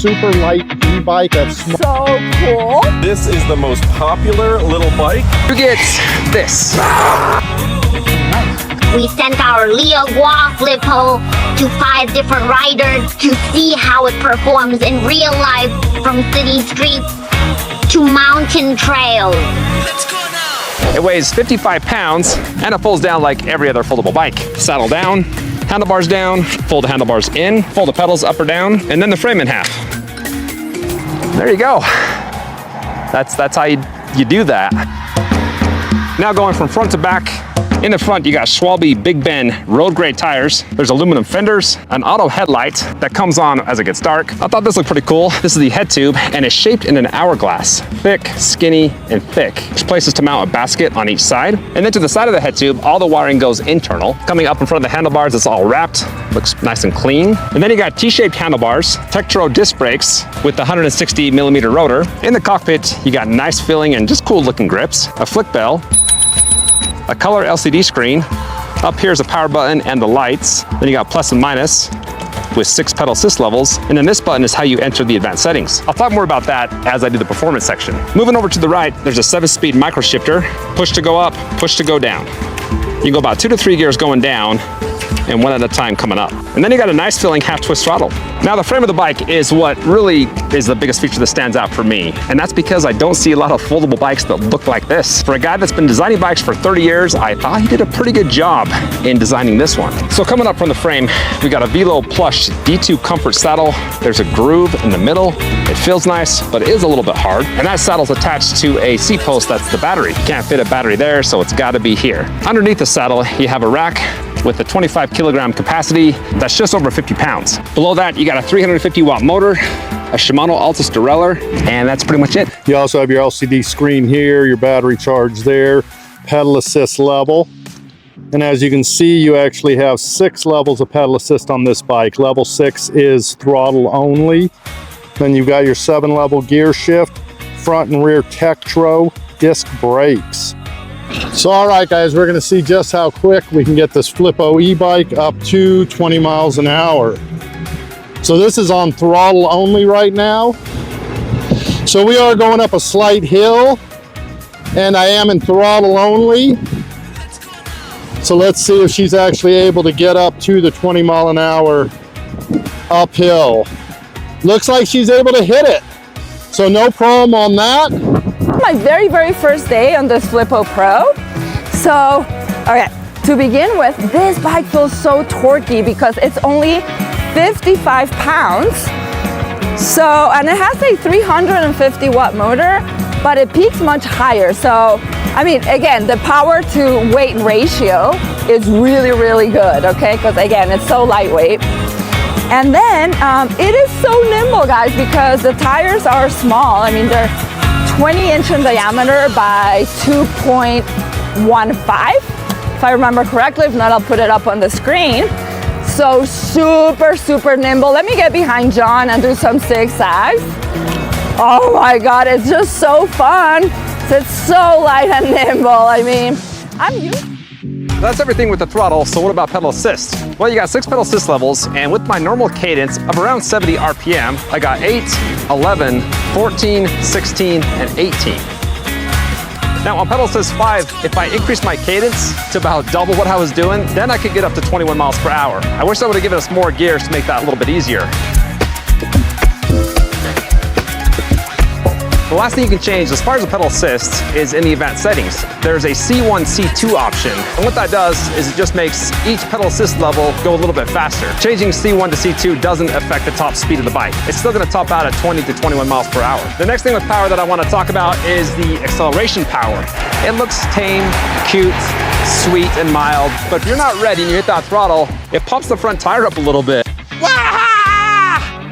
super light e-bike. That's so cool. This is the most popular little bike. Who gets this? We sent our Leoguar Flippo to 5 different riders to see how it performs in real life, from city streets to mountain trails. It weighs 55 pounds and it folds down like every other foldable bike. Saddle down, handlebars down, fold the handlebars in, fold the pedals up or down, and then the frame in half. There you go. That's how you do that. Now going from front to back. In the front, you got Schwalbe Big Ben road grade tires. There's aluminum fenders, an auto headlight that comes on as it gets dark. I thought this looked pretty cool. This is the head tube, and it's shaped in an hourglass. Thick, skinny, and thick. There's places to mount a basket on each side. And then to the side of the head tube, all the wiring goes internal. Coming up in front of the handlebars, it's all wrapped. Looks nice and clean. And then you got T-shaped handlebars, Tektro disc brakes with the 160 millimeter rotor. In the cockpit, you got nice feeling and just cool looking grips, a flick bell, a color LCD screen. Up here is a power button and the lights. Then you got plus and minus with 6 pedal assist levels. And then this button is how you enter the advanced settings. I'll talk more about that as I do the performance section. Moving over to the right, there's a 7-speed micro shifter. Push to go up, push to go down. You can go about 2 to 3 gears going down and 1 at a time coming up. And then you got a nice feeling half twist throttle. Now the frame of the bike is what really is the biggest feature that stands out for me. And that's because I don't see a lot of foldable bikes that look like this. For a guy that's been designing bikes for 30 years, I thought he did a pretty good job in designing this one. So coming up from the frame, we got a Velo Plush D2 Comfort saddle. There's a groove in the middle. It feels nice, but it is a little bit hard. And that saddle's attached to a seat post that's the battery. You can't fit a battery there, so it's gotta be here. Underneath the saddle, you have a rack with a 25 kilogram capacity. That's just over 50 pounds. Below that, you got a 350 watt motor, a Shimano Altus derailleur, and that's pretty much it. You also have your LCD screen here, your battery charge there, pedal assist level. And as you can see, you actually have 6 levels of pedal assist on this bike. Level 6 is throttle only. Then you've got your 7-level gear shift, front and rear Tektro disc brakes. So all right guys, we're gonna see just how quick we can get this Flippo e-bike up to 20 miles an hour. So this is on throttle only right now. So we are going up a slight hill and I am in throttle only. So let's see if she's actually able to get up to the 20 mile an hour uphill. Looks like she's able to hit it. So no problem on that. My very first day on this Flippo Pro. So, okay, to begin with, this bike feels so torquey because it's only 55 pounds. So, and it has a 350 watt motor, but it peaks much higher. So, I mean, again, the power to weight ratio is really good, okay? Because again, it's so lightweight. And then it is so nimble, guys, because the tires are small. I mean, they're 20 inch in diameter by 2.15, if I remember correctly. If not, I'll put it up on the screen. So super nimble. Let me get behind John and do some zigzags. Oh my God, it's just so fun. It's so light and nimble. I mean, I'm used. That's everything with the throttle, so what about pedal assist? Well, you got 6 pedal assist levels, and with my normal cadence of around 70 RPM, I got 8, 11, 14, 16, and 18. Now on pedal assist 5, if I increase my cadence to about double what I was doing, then I could get up to 21 miles per hour. I wish I would have given us more gears to make that a little bit easier. The last thing you can change as far as the pedal assist is in the advanced settings. There's a C1, C2 option. And what that does is it just makes each pedal assist level go a little bit faster. Changing C1 to C2 doesn't affect the top speed of the bike. It's still gonna top out at 20 to 21 miles per hour. The next thing with power that I wanna talk about is the acceleration power. It looks tame, cute, sweet, and mild, but if you're not ready and you hit that throttle, it pops the front tire up a little bit.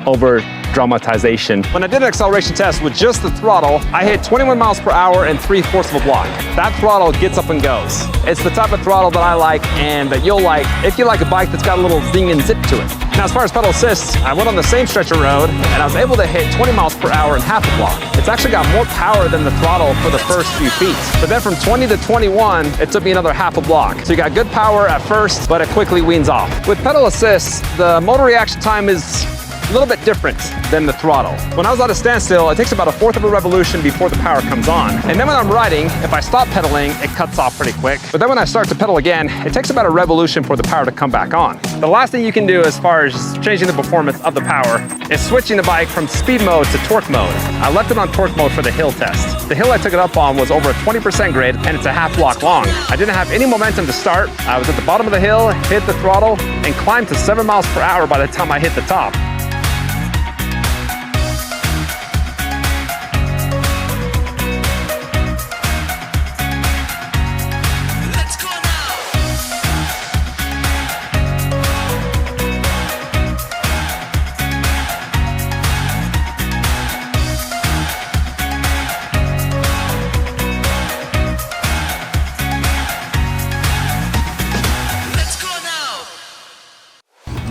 Over dramatization. When I did an acceleration test with just the throttle, I hit 21 miles per hour and 3/4 of a block. That throttle gets up and goes. It's the type of throttle that I like and that you'll like if you like a bike that's got a little zing and zip to it. Now, as far as pedal assist, I went on the same stretch of road and I was able to hit 20 miles per hour in half a block. It's actually got more power than the throttle for the first few feet. But then from 20 to 21, it took me another half a block. So you got good power at first, but it quickly weans off. With pedal assist, the motor reaction time is a little bit different than the throttle. When I was at a standstill, it takes about 1/4 of a revolution before the power comes on. And then when I'm riding, if I stop pedaling, it cuts off pretty quick. But then when I start to pedal again, it takes about a revolution for the power to come back on. The last thing you can do as far as changing the performance of the power is switching the bike from speed mode to torque mode. I left it on torque mode for the hill test. The hill I took it up on was over a 20% grade and it's a half block long. I didn't have any momentum to start. I was at the bottom of the hill, hit the throttle, and climbed to 7 miles per hour by the time I hit the top.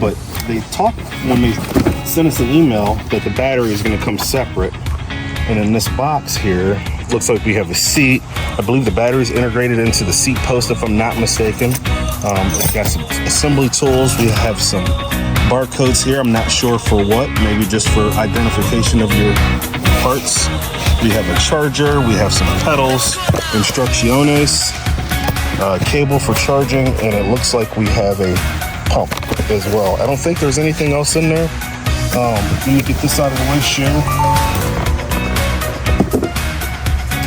But they talked when they sent us an email that the battery is going to come separate. And in this box here, looks like we have a seat. I believe the battery is integrated into the seat post, if I'm not mistaken. It's got some assembly tools. We have some barcodes here. I'm not sure for what. Maybe just for identification of your parts. We have a charger. We have some pedals, instrucciones, cable for charging, and it looks like we have a pump as well. I don't think there's anything else in there. Let me get this out of the way, Sharon.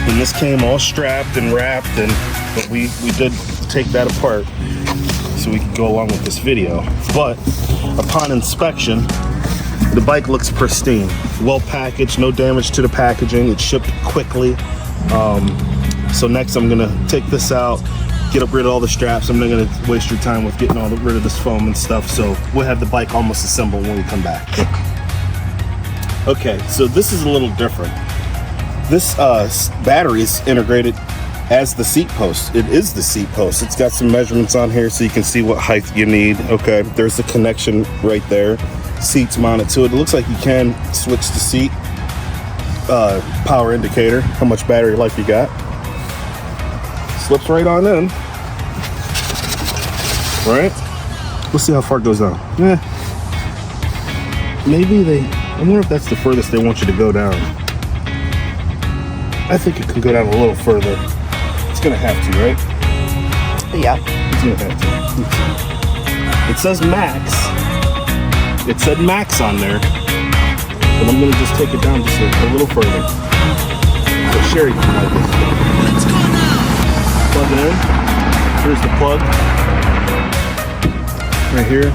And this came all strapped and wrapped, but we did take that apart so we could go along with this video. But upon inspection, the bike looks pristine, well packaged, no damage to the packaging. It shipped quickly. So next I'm gonna take this out, get rid of all the straps. I'm not gonna waste your time with getting rid of this foam and stuff. So we'll have the bike almost assembled when we come back. Okay, so this is a little different. This battery is integrated as the seat post. It is the seat post. It's got some measurements on here so you can see what height you need. Okay, there's the connection right there. Seats mounted to it. It looks like you can switch the seat. Power indicator, how much battery life you got. Slips right on in. Right? We'll see how far it goes down. Maybe I wonder if that's the furthest they want you to go down. I think it can go down a little further. It's gonna have to, right? Yeah. It's gonna have to. It says max. It said max on there. But I'm gonna just take it down just a little further. So Sherry can like this. Plug it in. Here's the plug. Right here.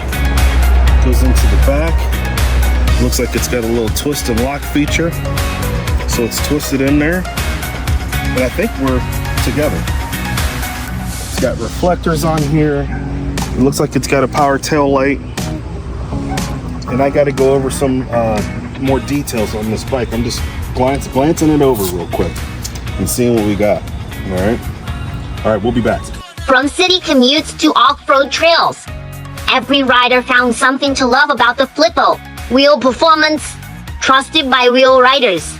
Goes into the back. Looks like it's got a little twist and lock feature. So it's twisted in there. And I think we're together. It's got reflectors on here. It looks like it's got a power tail light. And I got to go over some more details on this bike. I'm just glancing it over real quick and seeing what we got. All right, we'll be back. From city commutes to off-road trails, every rider found something to love about the Flippo. Real performance, trusted by real riders.